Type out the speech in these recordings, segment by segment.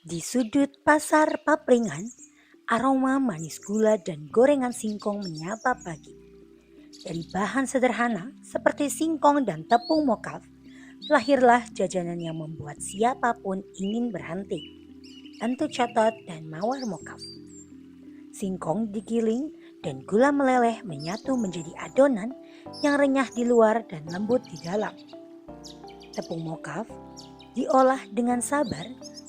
Di sudut pasar Papringan, aroma manis gula dan gorengan singkong menyapa pagi. Dari bahan sederhana seperti singkong dan tepung mokaf, lahirlah jajanan yang membuat siapapun ingin berhenti. Entu cotot dan mawar mokaf. Singkong digiling dan gula meleleh menyatu menjadi adonan yang renyah di luar dan lembut di dalam. Tepung mokaf diolah dengan sabar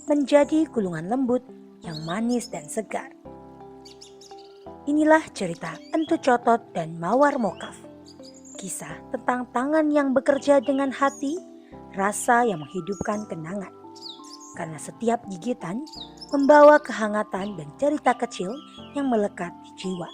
menjadi gulungan lembut yang manis dan segar. Inilah cerita Entu Cotot dan Mawar Mokaf. Kisah tentang tangan yang bekerja dengan hati, rasa yang menghidupkan kenangan. Karena setiap gigitan membawa kehangatan dan cerita kecil yang melekat di jiwa.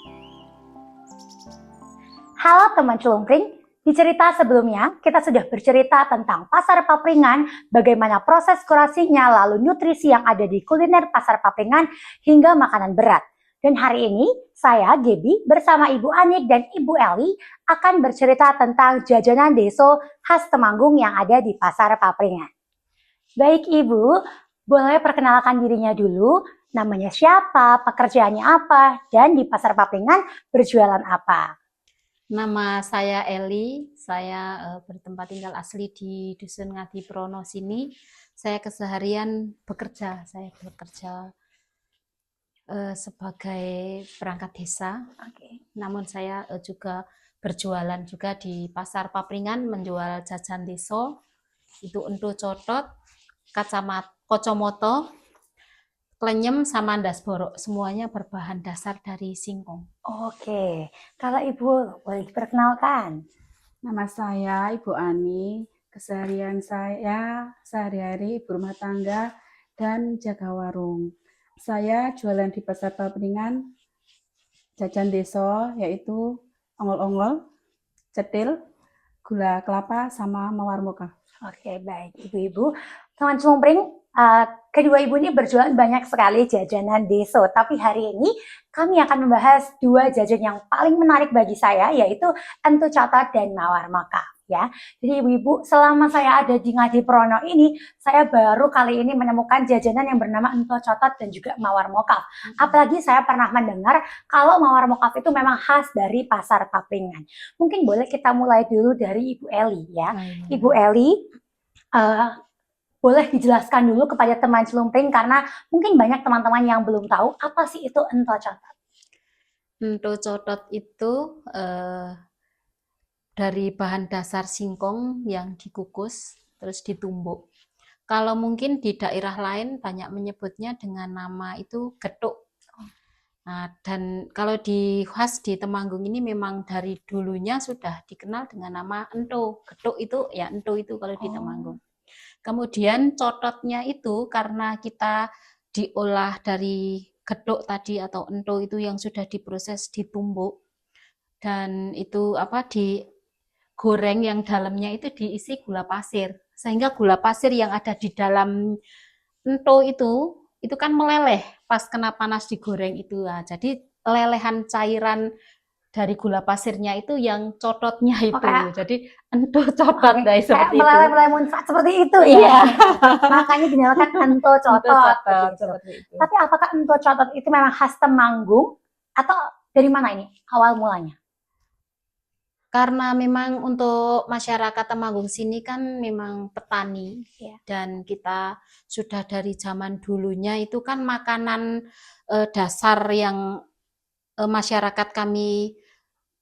Halo teman Celungkring, di cerita sebelumnya kita sudah bercerita tentang Pasar Papringan, bagaimana proses kurasinya, lalu nutrisi yang ada di kuliner Pasar Papringan hingga makanan berat. Dan hari ini saya, Gebi, bersama Ibu Anik dan Ibu Eli akan bercerita tentang jajanan deso khas Temanggung yang ada di Pasar Papringan. Baik Ibu, boleh perkenalkan dirinya dulu, namanya siapa, pekerjaannya apa, dan di Pasar Papringan berjualan apa? Nama saya Eli, saya bertempat tinggal asli di Dusun Ngadiprono sini. Saya keseharian bekerja, sebagai perangkat desa. Namun saya juga berjualan juga di Pasar Papringan, menjual jajan deso, itu entu cotot, kocomoto, klenyem sama ndas borok, semuanya berbahan dasar dari singkong. Oke, kalau Ibu boleh diperkenalkan. Nama saya Ibu Ani, keseharian saya sehari-hari ibu rumah tangga dan jaga warung. Saya jualan di Pasar Papringan, jajan deso yaitu ongol-ongol, cetil, gula kelapa, sama mawar mokaf. Oke, baik Ibu-Ibu. Teman Celungkring, kedua Ibu ini berjualan banyak sekali jajanan deso. Tapi hari ini kami akan membahas dua jajan yang paling menarik bagi saya, yaitu entu cotot dan mawar mokaf. Ya, jadi Ibu-Ibu, selama saya ada di Ngadiprono ini, saya baru kali ini menemukan jajanan yang bernama entu cotot dan juga mawar mokaf. Apalagi saya pernah mendengar kalau mawar mokaf itu memang khas dari Pasar Papringan. Mungkin boleh kita mulai dulu dari Ibu Eli ya. Ibu Eli, boleh dijelaskan dulu kepada teman Celungkring karena mungkin banyak teman-teman yang belum tahu apa sih itu entu cotot. Entu cotot itu dari bahan dasar singkong yang dikukus terus ditumbuk. Kalau mungkin di daerah lain banyak menyebutnya dengan nama itu getuk. Nah, dan kalau khas di Temanggung ini memang dari dulunya sudah dikenal dengan nama entu. Getuk itu ya entu itu kalau di Temanggung. Kemudian cototnya itu karena kita diolah dari getuk tadi atau entu itu yang sudah diproses ditumbuk dan itu digoreng yang dalamnya itu diisi gula pasir, sehingga gula pasir yang ada di dalam entu itu kan meleleh pas kena panas digoreng itu. Nah, jadi lelehan cairan dari gula pasirnya itu yang cototnya itu. Jadi entu cotot seperti itu. Meleleh muncrat seperti itu ya. Iya. Makanya dinamakan entu cotot. Seperti itu. Tapi apakah entu cotot itu memang khas Temanggung atau dari mana ini awal mulanya? Karena memang untuk masyarakat Temanggung sini kan memang petani ya. Dan kita sudah dari zaman dulunya itu kan makanan dasar yang masyarakat kami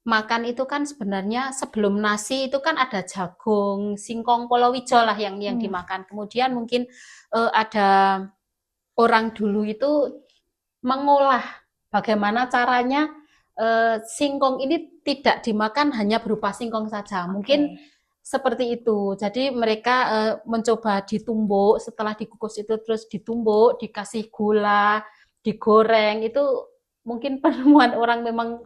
makan itu kan sebenarnya sebelum nasi itu kan ada jagung, singkong, polowijo lah yang dimakan. Kemudian mungkin ada orang dulu itu mengolah bagaimana caranya singkong ini tidak dimakan hanya berupa singkong saja, mungkin seperti itu. Jadi mereka mencoba ditumbuk, setelah dikukus itu terus ditumbuk, dikasih gula, digoreng. Itu mungkin penemuan orang memang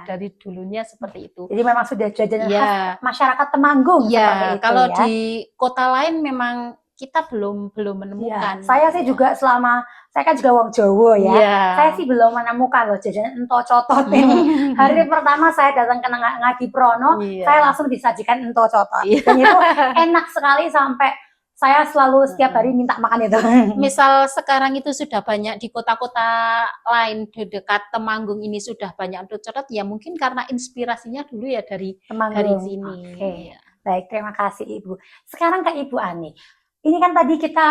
dari dulunya seperti itu. Jadi memang sudah jajanan khas masyarakat Temanggung seperti itu. Kalau di kota lain memang kita belum menemukan. Saya sih juga saya kan juga wong Jawa ya. Saya sih belum menemukan loh jajanan entu cotot ini. Hari pertama saya datang ke Ngadiprono, saya langsung disajikan entu cotot. Dan itu enak sekali sampai Saya selalu setiap hari minta makan itu. Misal sekarang itu sudah banyak di kota-kota lain di dekat Temanggung ini sudah banyak untuk codot, ya mungkin karena inspirasinya dulu ya dari Temanggung. sini. Oke. Ya. Baik, terima kasih Ibu. Sekarang ke Ibu Ani. Ini kan tadi kita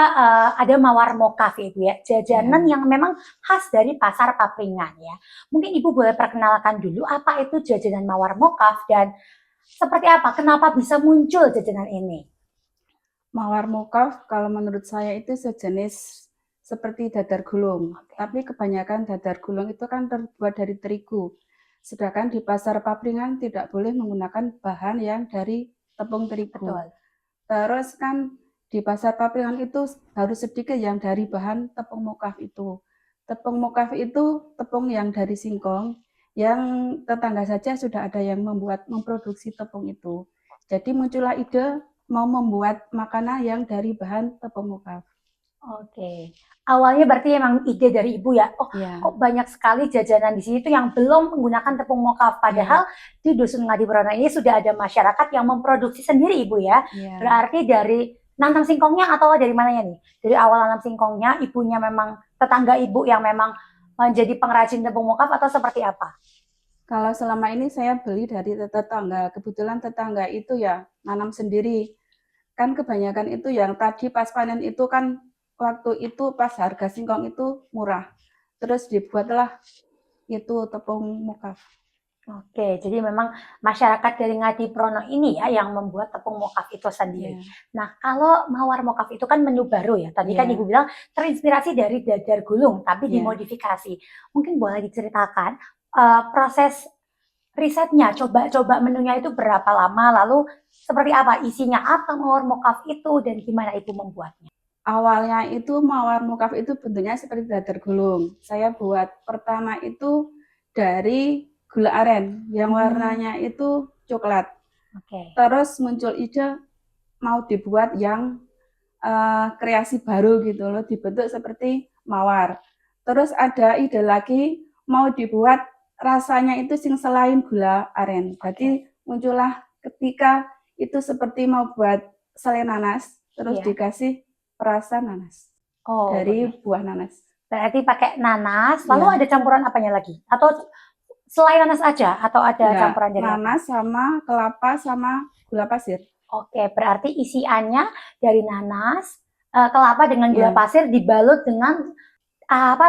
ada mawar mokaf ya, Ibu ya, jajanan yang memang khas dari pasar Papringan ya. Mungkin Ibu boleh perkenalkan dulu apa itu jajanan mawar mokaf dan seperti apa, kenapa bisa muncul jajanan ini? Mawar mukaf kalau menurut saya itu sejenis seperti dadar gulung. Tapi kebanyakan dadar gulung itu kan terbuat dari terigu. Sedangkan di pasar Papringan tidak boleh menggunakan bahan yang dari tepung terigu. Betul. Terus kan di pasar Papringan itu harus sedikit yang dari bahan tepung mukaf itu. Tepung mukaf itu tepung yang dari singkong, yang tetangga saja sudah ada yang memproduksi tepung itu. Jadi muncullah ide mau membuat makanan yang dari bahan tepung mukaf. Oke. Awalnya berarti emang ide dari Ibu ya. Oh, kok banyak sekali jajanan di sini tuh yang belum menggunakan tepung mokaf. Padahal di Dusun Ngadiprono ini sudah ada masyarakat yang memproduksi sendiri Ibu ya. Berarti dari nanam singkongnya atau dari mananya nih? Dari awal nanam singkongnya, ibunya memang tetangga Ibu yang memang menjadi pengrajin tepung mokaf atau seperti apa? Kalau selama ini saya beli dari tetangga. Kebetulan tetangga itu ya nanam sendiri. Kan kebanyakan itu yang tadi pas panen itu kan waktu itu pas harga singkong itu murah. Terus dibuatlah itu tepung mukaf. Oke, jadi memang masyarakat dari Ngadiprono ini ya yang membuat tepung mokaf itu sendiri. Nah, kalau mawar mokaf itu kan menu baru ya. Tadi kan Ibu bilang terinspirasi dari dadar gulung tapi dimodifikasi. Mungkin boleh diceritakan proses risetnya, coba menunya itu berapa lama, lalu seperti apa isinya, apa mawar mokaf itu dan gimana Ibu membuatnya? Awalnya itu mawar mukaf itu bentuknya seperti dadar gulung. Saya buat pertama itu dari gula aren yang warnanya itu coklat. Terus muncul ide mau dibuat yang kreasi baru gitu loh, dibentuk seperti mawar. Terus ada ide lagi mau dibuat rasanya itu sing selain gula aren. Jadi muncullah ketika itu seperti mau buat selai nanas, terus dikasih perasa nanas dari buah nanas. Berarti pakai nanas, lalu ada campuran apanya lagi? Atau selain nanas aja? Atau ada campuran dari nanas sama kelapa sama gula pasir. Oke, berarti isiannya dari nanas, kelapa dengan gula pasir dibalut dengan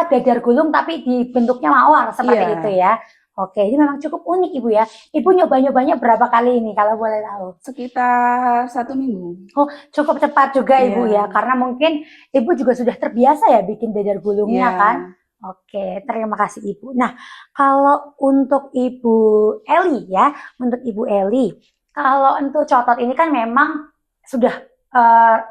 dadar gulung tapi dibentuknya mawar seperti itu ya. Oke, ini memang cukup unik Ibu ya. Ibu nyoba-nyobanya berapa kali ini kalau boleh tahu? Sekitar 1 minggu. Oh, cukup cepat juga Ibu ya, karena mungkin Ibu juga sudah terbiasa ya bikin dadar gulungnya kan. Oke, terima kasih Ibu. Nah, kalau untuk Ibu Eli ya, kalau untuk cotot ini kan memang sudah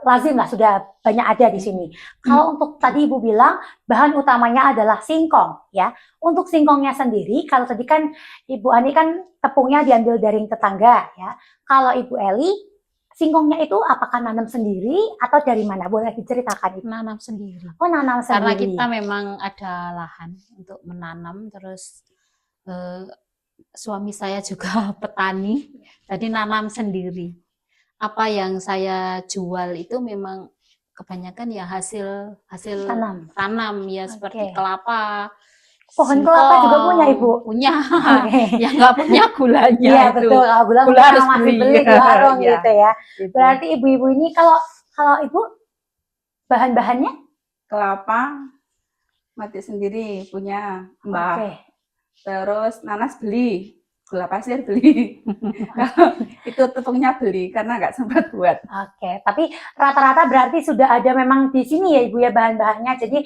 lazim lah, sudah banyak ada di sini. Kalau untuk tadi Ibu bilang bahan utamanya adalah singkong ya. Untuk singkongnya sendiri, kalau tadi kan Ibu Ani kan tepungnya diambil dari tetangga ya. Kalau Ibu Eli, singkongnya itu apakah nanam sendiri atau dari mana? Boleh diceritakan Ibu? Nanam sendiri. Oh, nanam sendiri. Karena kita memang ada lahan untuk menanam, terus suami saya juga petani, jadi nanam sendiri. Apa yang saya jual itu memang kebanyakan ya hasil tanam ya, seperti kelapa, pohon kelapa juga punya Ibu? Punya. Ya nggak punya gulanya. Iya betul, kalau gula harus masih beli di warung gitu ya. Berarti ibu-ibu ini kalau Ibu bahan-bahannya? Kelapa mati sendiri punya Mbak. Terus nanas beli, gula pasir beli. Itu tepungnya beli karena nggak sempat buat. Oke, tapi rata-rata berarti sudah ada memang di sini ya Ibu ya bahan-bahannya. Jadi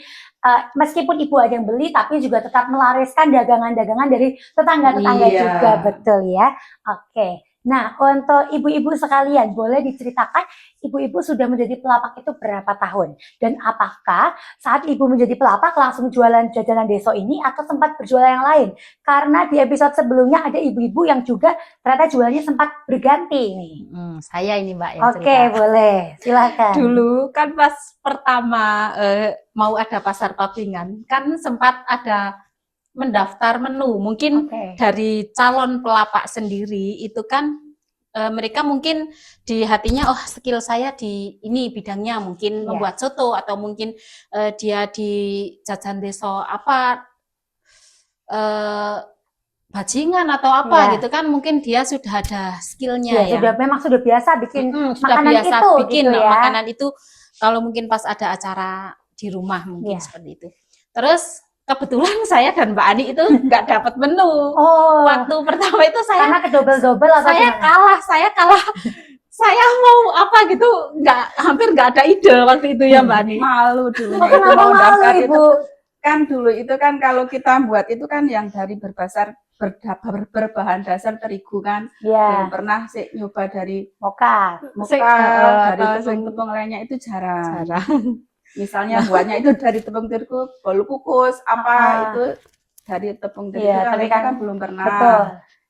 meskipun Ibu ada yang beli tapi juga tetap melariskan dagangan-dagangan dari tetangga-tetangga juga, betul ya. Oke. Nah, untuk ibu-ibu sekalian, boleh diceritakan ibu-ibu sudah menjadi pelapak itu berapa tahun? Dan apakah saat ibu menjadi pelapak langsung jualan jajanan deso ini atau sempat berjualan yang lain? Karena di episode sebelumnya ada ibu-ibu yang juga ternyata jualannya sempat berganti nih. Saya ini Mbak yang cerita. Oke, boleh. Silakan. Dulu kan pas pertama mau ada pasar Papringan, kan sempat ada mendaftar menu, mungkin dari calon pelapak sendiri itu kan mereka mungkin di hatinya, oh skill saya di ini bidangnya mungkin membuat soto atau mungkin dia di jajan desa apa bajingan atau apa gitu kan, mungkin dia sudah ada skillnya ya. Memang sudah biasa bikin sudah makanan biasa itu bikin gitu ya. makanan itu kalau mungkin pas ada acara di rumah mungkin seperti itu. Terus kebetulan saya dan Mbak Ani itu nggak dapat menu. Waktu pertama itu saya karena kedobel-dobel atau saya kalah. Saya mau apa gitu, hampir nggak ada ide waktu itu ya Mbak Ani. Malu dulu. Kenapa malu Ibu? Kan dulu itu kan kalau kita buat itu kan yang dari berbahan dasar terigu kan. Belum pernah sih nyoba dari moka dari tepung-tepung lainnya itu jarang. Misalnya buatnya itu dari tepung terigu, bolu kukus apa itu dari tepung terigu tapi kan belum pernah. Betul.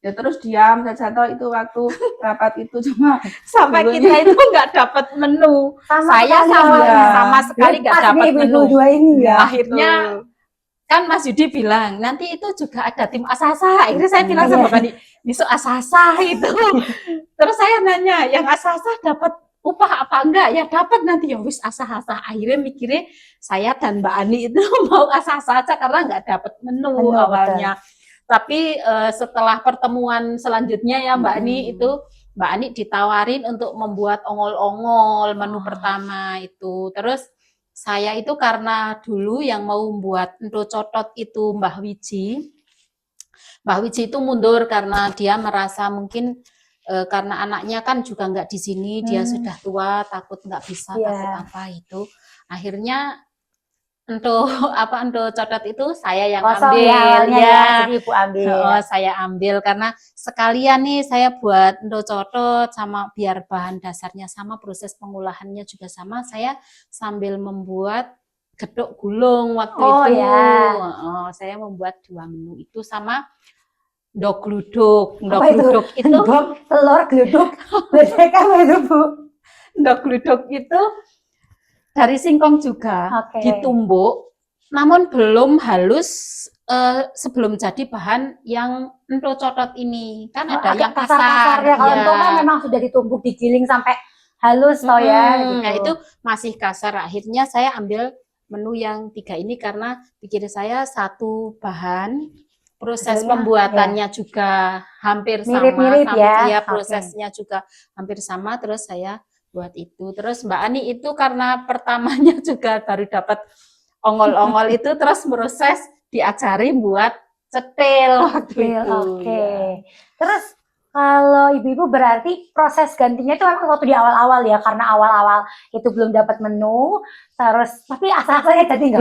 Ya terus diam saja toh itu waktu rapat itu cuma sampai kita itu nggak dapat menu. Saya sama sekali nggak dapat menu. Akhirnya kan Mas Yudi bilang nanti itu juga ada tim asasa. Akhirnya saya bilang sama Bani, besok asasa itu. Terus saya nanya, yang asasa dapat upah apa enggak? Ya dapat nanti, ya wis asasa. Akhirnya mikirnya saya dan Mbak Ani itu mau asasa aja karena nggak dapat menu awalnya. Tapi setelah pertemuan selanjutnya ya Mbak Ani itu, Mbak Ani ditawarin untuk membuat ongol-ongol menu pertama itu. Terus saya itu karena dulu yang mau membuat endo cotot itu Mbah Wiji. Mbah Wiji itu mundur karena dia merasa mungkin karena anaknya kan juga nggak di sini, dia sudah tua, takut nggak bisa, takut apa itu. Akhirnya endo cotot itu saya yang ambil ya. Jadi Ibu ambil. Saya ambil karena sekalian nih saya buat endo cotot sama biar bahan dasarnya sama, proses pengolahannya juga sama, saya sambil membuat gedok gulung waktu itu. Saya membuat 2 menu itu sama ndok gluduk. Ndok gluduk itu telur gluduk. Bedanya itu Bu. Ndok gluduk itu dari singkong juga ditumbuk, namun belum halus sebelum jadi bahan yang endo cotot ini. Kan ada yang kasar ya. Kalau endo kan memang sudah ditumbuk, digiling sampai halus toh ya. Gitu. Nah itu masih kasar. Akhirnya saya ambil menu yang 3 ini karena pikir saya satu bahan, proses pembuatannya juga hampir mirip-mirip sama, prosesnya juga hampir sama. Terus saya buat itu. Terus Mbak Ani itu karena pertamanya juga baru dapat ongol-ongol itu, terus proses diajari buat cetil waktu itu. Terus kalau ibu-ibu berarti proses gantinya itu memang waktu di awal-awal ya, karena awal-awal itu belum dapat menu, terus tapi asal-asalnya jadi nggak?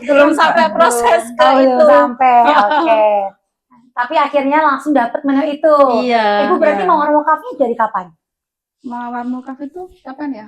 Belum sampai proses ke itu. Belum sampai, Tapi akhirnya langsung dapat menu itu. Iya. Ibu berarti mau ngomong dari kapan? Mawar Mukaf itu kapan ya?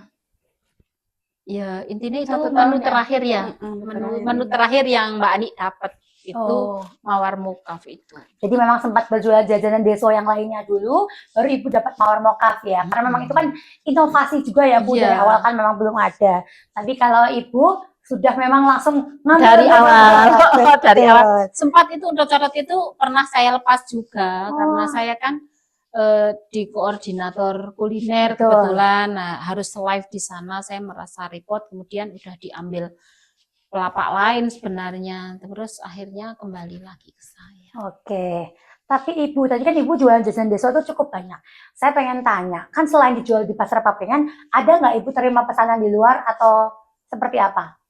Ya intinya itu menu terakhir ya, menu terakhir yang Mbak Ani dapat itu Mawar Mukaf itu. Jadi memang sempat berjual jajanan deso yang lainnya dulu, baru Ibu dapat Mawar Mukaf ya. Karena memang itu kan inovasi juga ya Bu, dari awal kan memang belum ada. Tapi kalau Ibu sudah memang langsung dari awal. Dari awal. Sempat itu untuk cotot itu pernah saya lepas juga karena saya kan di koordinator kuliner kebetulan, harus live di sana, saya merasa repot, kemudian udah diambil pelapak lain sebenarnya, terus akhirnya kembali lagi ke saya. Tapi Ibu, tadi kan Ibu jualan jajanan desa itu cukup banyak. Saya pengen tanya, kan selain dijual di pasar Papringan, ada nggak Ibu terima pesanan di luar atau seperti apa?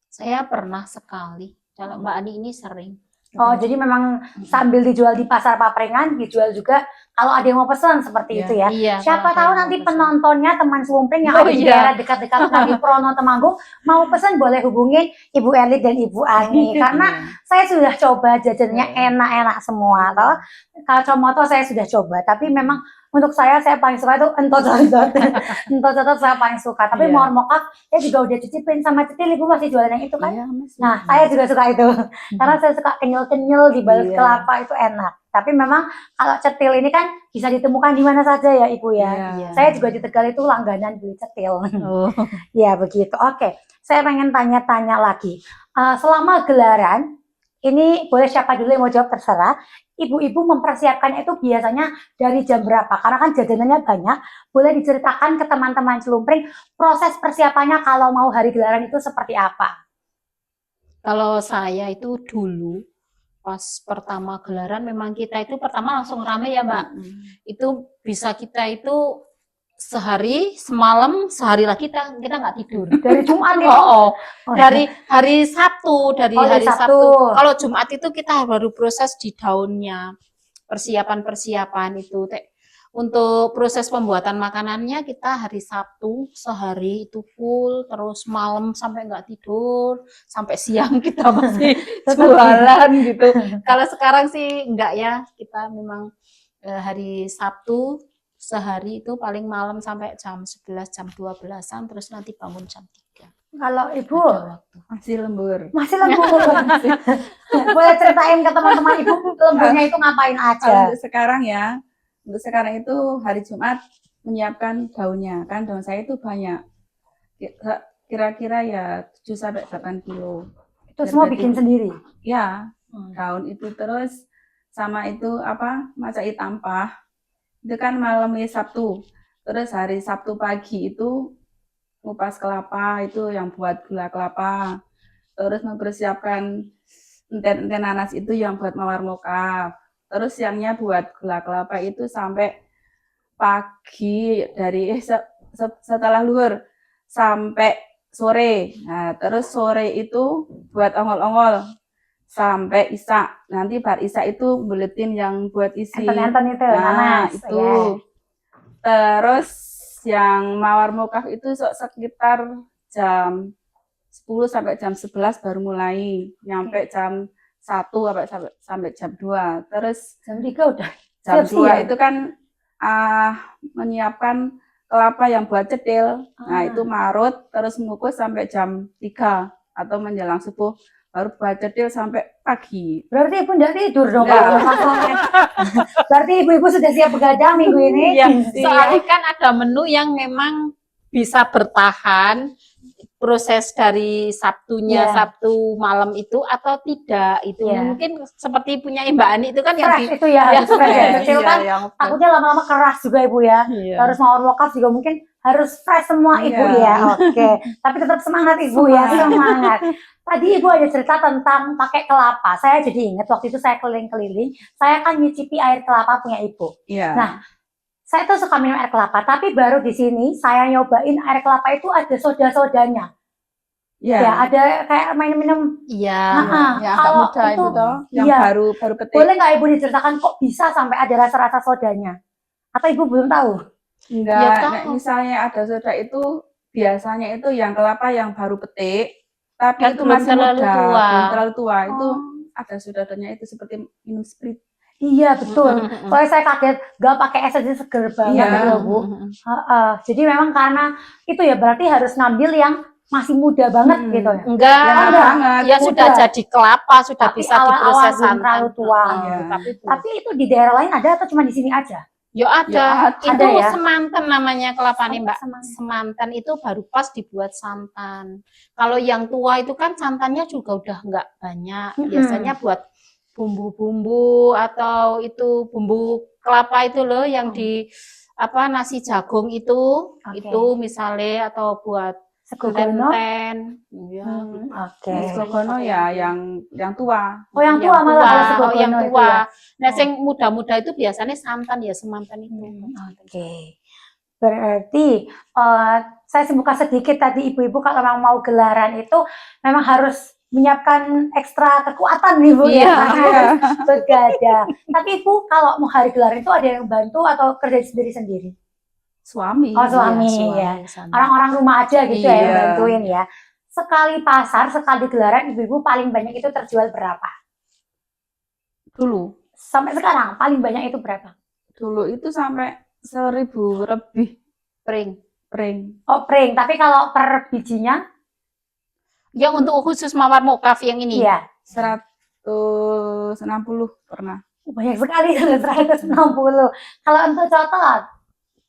Saya pernah sekali, kalau Mbak Ani ini sering. Jadi memang sambil dijual di pasar Papringan, dijual juga kalau ada yang mau pesan seperti itu ya. Iya, siapa tahu nanti penontonnya teman Slumpring yang ada di daerah dekat-dekat Nabi Prono Temanggung mau pesan, boleh hubungin Ibu Elit dan Ibu Ani karena saya sudah coba jajannya enak-enak semua toh. Kalau Comoto saya sudah coba, tapi memang untuk saya paling suka itu ento cotot. Ento cotot saya paling suka. Tapi Mawar Mukaf saya juga udah cicipin sama Cetil. Ibu masih jualan yang itu kan? Nah, saya juga suka itu. Karena saya suka kenyal-kenyal di balik kelapa, itu enak. Tapi memang kalau cetil ini kan bisa ditemukan di mana saja ya Ibu ya. Saya juga di Tegal itu langganan beli cetil. Ya begitu. Saya pengen tanya-tanya lagi. Selama gelaran Ini boleh siapa dulu yang mau jawab terserah. Ibu-ibu mempersiapkannya itu biasanya dari jam berapa? Karena kan jajanannya banyak. Boleh diceritakan ke teman-teman Celumpring proses persiapannya kalau mau hari gelaran itu seperti apa? Kalau saya itu dulu pas pertama gelaran memang kita itu pertama langsung rame ya Mbak. Itu bisa kita itu sehari semalam sehari lagi kita nggak tidur. Dari Jumat ya? Oh, dari hari Sabtu, dari Oh, dari hari Sabtu. Sabtu. Kalau Jumat itu kita baru proses di daunnya, persiapan itu. Untuk proses pembuatan makanannya kita hari Sabtu sehari itu full, terus malam sampai nggak tidur, sampai siang kita masih jualan gitu. Kalau sekarang sih enggak ya, kita memang hari Sabtu sehari itu paling malam sampai jam 11, jam 12-an, terus nanti bangun jam 3. Kalau Ibu Ada waktu. Masih lembur. masih lembur. Boleh ceritain ke teman-teman Ibu lemburnya itu ngapain Kalau aja? untuk sekarang itu hari Jumat menyiapkan daunnya. Kan daun saya itu banyak. Kira-kira ya 7 sampai 8 kilo. Itu semua bikin sendiri. Ya, daun itu terus sama itu macai tampah. Itu kan malamnya Sabtu. Terus hari Sabtu pagi itu ngupas kelapa, itu yang buat gula kelapa. Terus mempersiapkan enten-enten nanas itu yang buat mawar mokaf. Terus siangnya buat gula kelapa itu sampai pagi dari setelah luhur sampai sore. Nah, terus sore itu buat ongol-ongol sampai isak. Nanti bar isak itu buletin yang buat isi. Enten-enten itu, Nah, nanas. itu. Ya. Terus yang mawar mokaf itu sekitar jam 10 sampai jam 11 baru mulai. Nyampe jam 1 sampai jam 2. Terus Jam 3 udah. jam Siap-siap. 2 itu kan menyiapkan kelapa yang buat cedil. Nah, itu marut terus mengukus sampai jam 3 atau menjelang subuh. Baru buat cedil sampai pagi. Berarti Ibu nggak tidur dong Nggak. kalau masalahnya. Berarti ibu-ibu sudah siap begadang minggu ini. Iya, soalnya kan ada menu yang memang bisa bertahan proses dari Sabtunya, Iya. Sabtu malam itu atau tidak itu. Iya. Mungkin seperti punya Mbak Ani itu kan yang Fresh itu ya, ya, harus fresh ya. iya, Kecil kan yang takutnya lama-lama keras juga Ibu ya. Iya. Harus mawar mokaf juga mungkin harus fresh semua Ibu Iya. ya. Oke. Tapi tetap semangat Ibu ya, semangat. Tadi Ibu ada cerita tentang pakai kelapa. Saya jadi ingat waktu itu saya keliling-keliling, saya kan nyicipi air kelapa punya Ibu. Iya. Nah, saya tuh suka minum air kelapa, tapi baru di sini saya nyobain air kelapa itu ada soda-sodanya. Iya. Ya, ada kayak minum-minum. Iya. Yang agak Kalau muda itu toh, yang iya. baru petik. Boleh nggak Ibu diceritakan kok bisa sampai ada rasa-rasa sodanya? Atau Ibu belum tahu? Enggak, Ya, tahu. nek misalnya ada soda itu biasanya itu yang kelapa yang baru petik, tapi Dan itu belum masih terlalu muda, tua. belum terlalu tua. Itu Oh. ada sodanya itu seperti minum sprit. Iya betul. Soalnya saya kaget gak pakai es aja seger banget Iya. gitu loh, Bu. Jadi memang karena itu ya berarti harus ngambil yang masih muda banget gitu ya. Enggak, Ya, enggak. banget. ya Muda. sudah jadi kelapa, sudah Tapi bisa awal-awal diproses belum santan. terlalu tua. Iya. Tapi itu di daerah lain ada atau cuma di sini aja? Ya ada, Ya, itu ada ya? semanten namanya kelapa nih Oh, Mbak. semanten. Semanten itu baru pas dibuat santan. Kalau yang tua itu kan santannya juga udah nggak banyak. Biasanya buat bumbu-bumbu atau itu bumbu kelapa itu loh yang di nasi jagung itu, itu misalnya atau buat Segogono. tenten. Ya. Oke. Segogono ya yang tua. Oh yang tua malah kalau segogono yang itu tua. ya. Nah, yang muda-muda itu biasanya santan ya, semantan itu. Oke. Berarti saya buka sedikit tadi ibu-ibu kalau memang mau gelaran itu memang harus menyiapkan ekstra kekuatan nih Bu Iya. ya, harus begadang. Tapi Ibu kalau mau hari gelaran itu ada yang bantu atau kerja sendiri-sendiri? Suami. Oh suami ya. Orang-orang rumah aja gitu ya yang Iya. bantuin ya. Sekali pasar, sekali gelaran ibu-ibu paling banyak itu terjual berapa? Dulu. Sampai sekarang paling banyak itu berapa? Dulu itu sampai 1.000 lebih Pring. pring. Oh pring, tapi kalau per bijinya? Yang untuk khusus mawar mokaf yang ini. Iya. 160 pernah. Banyak sekali 160. Kalau untuk cotot?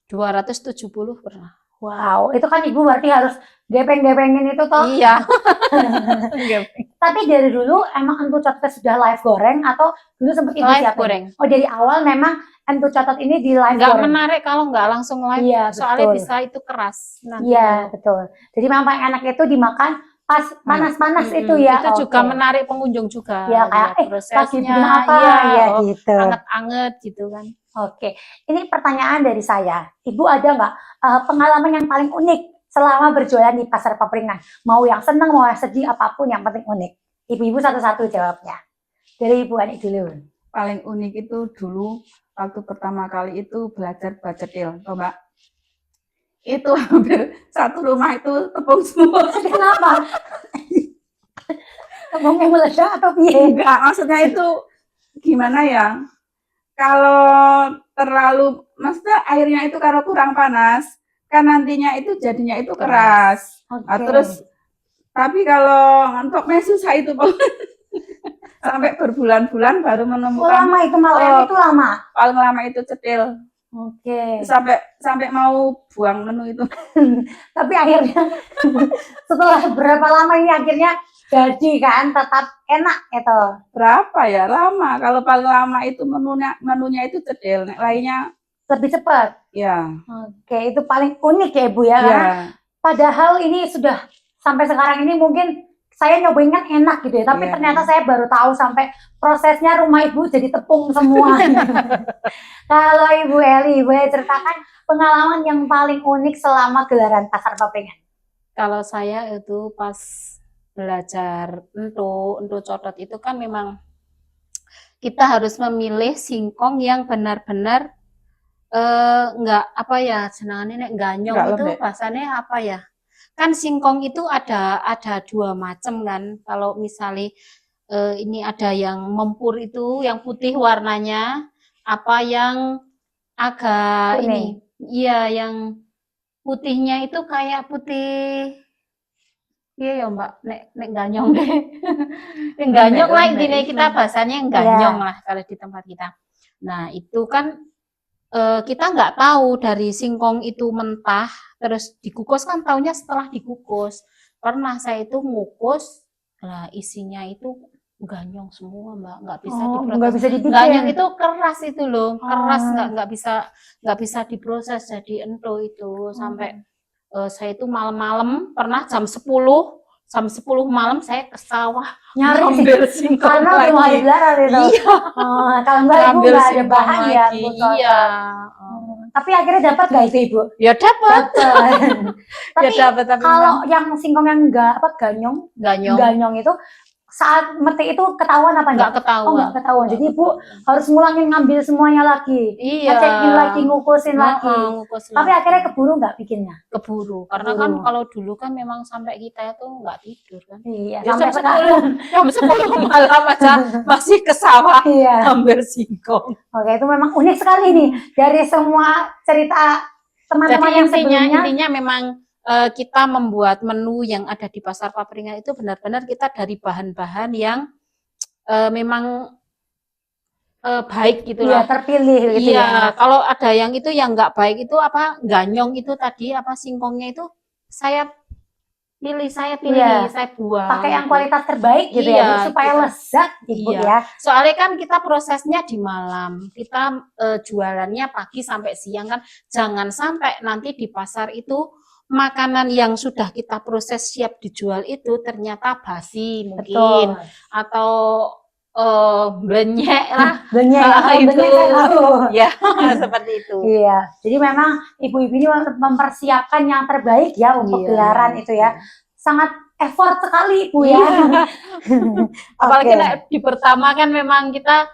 270 pernah. Wow, itu kan ibu berarti harus gepeng-gepengin itu toh? Iya. Tapi dari dulu emang Entu Cotot sudah live goreng atau dulu sempat Ibu Live siapin? goreng. Oh dari awal memang Entu Cotot ini di live Nggak goreng? menarik kalau nggak langsung live, Iya, soalnya betul. bisa itu keras nanti. Iya, betul. Jadi memang paling enak itu dimakan pas panas-panas itu ya. Itu juga Oke. menarik pengunjung juga. Ya kayak lihat lagi bikin apa iya, ya gitu. anget-anget gitu kan. Oke, ini pertanyaan dari saya. Ibu ada nggak pengalaman yang paling unik selama berjualan di Pasar Papringan? Mau yang senang, mau yang sedih, apapun yang penting unik. Ibu-ibu satu-satu jawabnya. Dari Ibu Ani dulu. Paling unik itu dulu waktu pertama kali itu belajar bacetil, toh Mbak. Itu hampir satu rumah itu tepung semua. Kenapa? Tepungnya meledak atau piye? Enggak, maksudnya itu gimana ya? Kalau terlalu, maksudnya airnya itu kalau kurang panas, kan nantinya itu jadinya itu keras. Oke. Nah, terus, tapi kalau ngantuknya susah itu, sampai berbulan-bulan baru Oh, menemukan. lama itu malam itu lama. Paling lama itu cetil, Oke. sampai mau buang menu itu. Tapi akhirnya setelah berapa lama ini akhirnya jadi kan tetap enak itu. Berapa ya lama? Kalau paling lama itu menunya itu cetil, lainnya Lebih cepat. ya. Oke, itu paling unik ya Ibu ya. Ya. Karena padahal ini sudah sampai sekarang ini mungkin saya nyobain kan enak gitu ya, tapi Iya. ternyata saya baru tahu sampai prosesnya rumah Ibu jadi tepung semua. Kalau Ibu Eli, boleh ceritakan pengalaman yang paling unik selama gelaran Pasar Papringan? Kalau saya itu pas belajar Entu Cotot itu kan memang kita harus memilih singkong yang benar-benar nggak apa ya senangannya nek ganyong Nggak itu lembek. bahasanya apa ya, kan singkong itu ada dua macam kan. Kalau misalnya ini ada yang mempur itu yang putih warnanya, apa yang agak Kuning. ini iya yang putihnya itu kayak putih. Iya ya Mbak, nek ganyong deh. Yang ganyong lah Lembek, intinya itu. kita bahasanya yang ganyong lah kalau di tempat kita. Nah itu kan kita nggak tahu dari singkong itu mentah terus dikukus, kan taunya setelah dikukus. Pernah saya itu ngukus, lah isinya itu ganyong semua Mbak, nggak bisa Oh, diproses. nggak bisa dibikin. Ganyong itu keras itu loh, keras, Oh. nggak bisa diproses jadi ento itu sampai saya itu malam-malam pernah jam 10 malam saya ke sawah Nyari sih. ngambil singkong Karena belum ada lagi. gelaran itu. Iya, Kalau enggak Ibu ngambil nggak ada singkong bahan ya. lagi. Bu Cotot. Iya. Tapi akhirnya dapat nggak itu Ibu? Ya dapat. Tapi Ya dapat tapi kalau yang singkong yang enggak apa ganyong ganyong itu saat metik itu ketahuan apa enggak? nggak ketahuan. Oh, nggak ketahuan. Jadi Ibu harus ngulangin ngambil semuanya lagi. Iya. Ngecekin lagi, ngukusin lagi. Ngukus Tapi lagi. akhirnya keburu nggak bikinnya? keburu karena Keburu. kan kalau dulu kan memang sampai kita itu nggak tidur kan. Iya, Ya, sampai jam sekarang. 10 jam 10 malam aja masih ke sawah Iya. ambil singkong. Oke, itu memang unik sekali nih dari semua cerita teman-teman Jadi yang sebelumnya. intinya memang kita membuat menu yang ada di Pasar Papringan itu benar-benar kita dari bahan-bahan yang memang baik gitu Iya, lah. terpilih gitu Iya, ya. kalau ada yang itu yang nggak baik itu apa ganyong itu tadi apa singkongnya itu saya pilih, Iya. saya buang. Pakai yang gitu. kualitas terbaik gitu ya, Iya, Bu, supaya kita- lezat Ibu iya. ya. Soalnya kan kita prosesnya di malam, kita jualannya pagi sampai siang kan, jangan sampai nanti di pasar itu makanan yang sudah kita proses siap dijual itu ternyata basi mungkin Betul. atau blenyek lah. Banyak Ah, yang itu. saya tahu. Ya, seperti itu. Iya, jadi memang ibu-ibu ini mempersiapkan yang terbaik ya untuk Iya. gelaran itu ya. Sangat effort sekali Ibu ya. Apalagi Oke. nek di pertama kan memang kita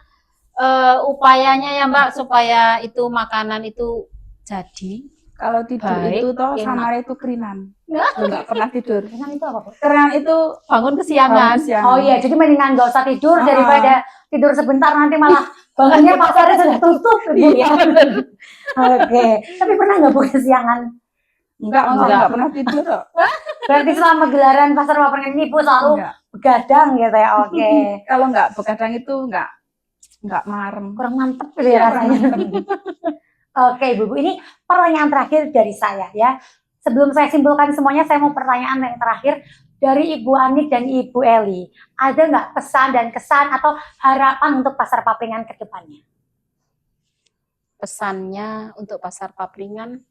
upayanya ya Mbak supaya itu makanan itu jadi. Kalau tidur Baik, itu toh enak. Samara itu kerinan. Nggak. Enggak pernah tidur. Keringan itu apa, Bu? Kerinan itu Bangun kesiangan. bangun siang. Oh iya, jadi mendingan nggak usah tidur Ah. daripada tidur sebentar nanti malah bangunnya pasarnya sudah tutup Ibu ya. Oke, tapi pernah nggak Bu kesiangan? Enggak Enggak. pernah tidur kok. Berarti selama gelaran pasar Papringan ini Ibu selalu Enggak. begadang gitu ya. Oke. Kalau enggak begadang itu enggak marem. Kurang mantep gitu ya rasanya. Oke Ibu, ini pertanyaan terakhir dari saya ya. Sebelum saya simpulkan semuanya, saya mau pertanyaan yang terakhir dari Ibu Anik dan Ibu Eli, ada nggak pesan dan kesan atau harapan untuk Pasar Papringan ke depannya? Pesannya untuk Pasar Papringan,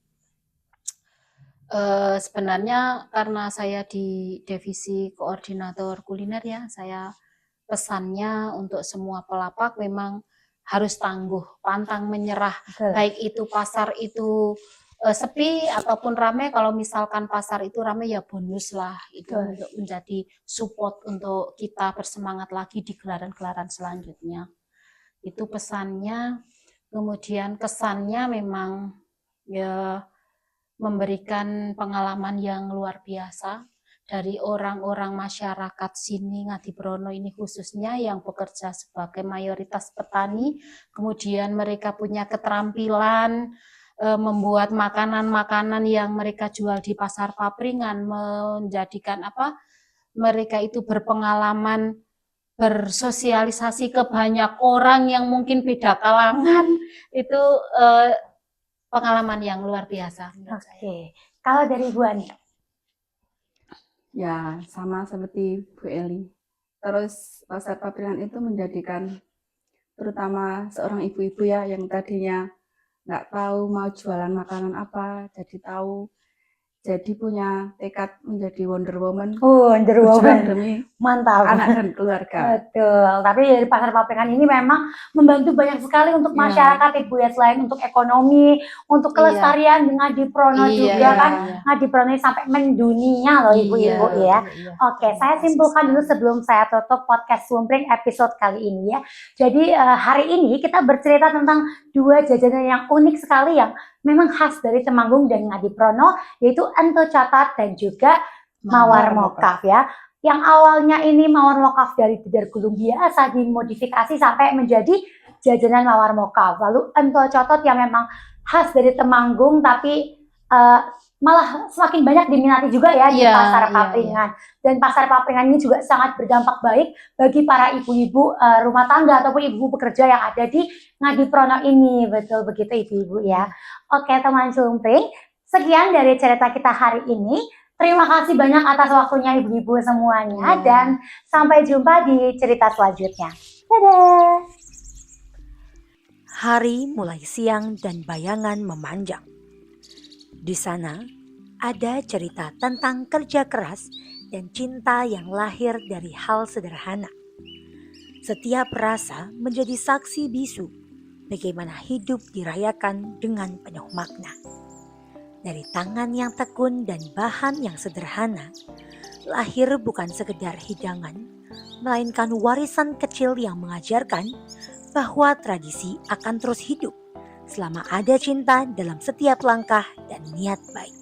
sebenarnya karena saya di divisi koordinator kuliner ya, saya pesannya untuk semua pelapak memang harus tangguh, pantang menyerah. Betul. Baik itu pasar itu sepi ataupun ramai. Kalau misalkan pasar itu ramai ya bonus lah, itu Betul. untuk menjadi support untuk kita bersemangat lagi di gelaran-gelaran selanjutnya. Itu pesannya. Kemudian kesannya memang ya memberikan pengalaman yang luar biasa dari orang-orang masyarakat sini Ngadiprono ini khususnya yang bekerja sebagai mayoritas petani, kemudian mereka punya keterampilan membuat makanan-makanan yang mereka jual di Pasar Papringan, menjadikan mereka itu berpengalaman bersosialisasi ke banyak orang yang mungkin beda kalangan. Itu pengalaman yang luar biasa menurut saya. Oke, kalau dari Ibu Anik? Ya, sama seperti Bu Eli. Terus Pasar Papringan itu menjadikan terutama seorang ibu-ibu ya yang tadinya nggak tahu mau jualan makanan apa, jadi tahu, jadi punya tekad menjadi Wonder Woman, Wonder berjuang Woman, demi mantap. anak dan keluarga. Betul, tapi dari Pasar Papringan ini memang membantu banyak sekali untuk Iya. masyarakat Ibu ya, selain untuk ekonomi, untuk kelestarian dengan Ngadiprono juga kan. Ngadiprono ini sampai mendunia loh ibu-ibu ya. Oke, saya simpulkan dulu sebelum saya tutup podcast Sumpring episode kali ini ya. Jadi hari ini kita bercerita tentang dua jajanan yang unik sekali yang memang khas dari Temanggung dan Ngadiprono, yaitu Ento Catat dan juga Mawar Mokaf ya. Yang awalnya ini Mawar Mokaf dari Dadar Gulung biasa dimodifikasi sampai menjadi jajanan Mawar Mokaf. Lalu Ento Catat yang memang khas dari Temanggung tapi malah semakin banyak diminati juga ya di Pasar Papringan. Dan Pasar Papringan ini juga sangat berdampak baik bagi para ibu-ibu rumah tangga ataupun ibu pekerja yang ada di Ngadiprono ini. Betul begitu ibu-ibu ya. Oke teman Sumpring, sekian dari cerita kita hari ini. Terima kasih banyak atas waktunya ibu-ibu semuanya dan sampai jumpa di cerita selanjutnya. Dadah! Hari mulai siang dan bayangan memanjang. Di sana ada cerita tentang kerja keras dan cinta yang lahir dari hal sederhana. Setiap rasa menjadi saksi bisu bagaimana hidup dirayakan dengan penuh makna. Dari tangan yang tekun dan bahan yang sederhana, lahir bukan sekedar hidangan, melainkan warisan kecil yang mengajarkan bahwa tradisi akan terus hidup selama ada cinta dalam setiap langkah dan niat baik.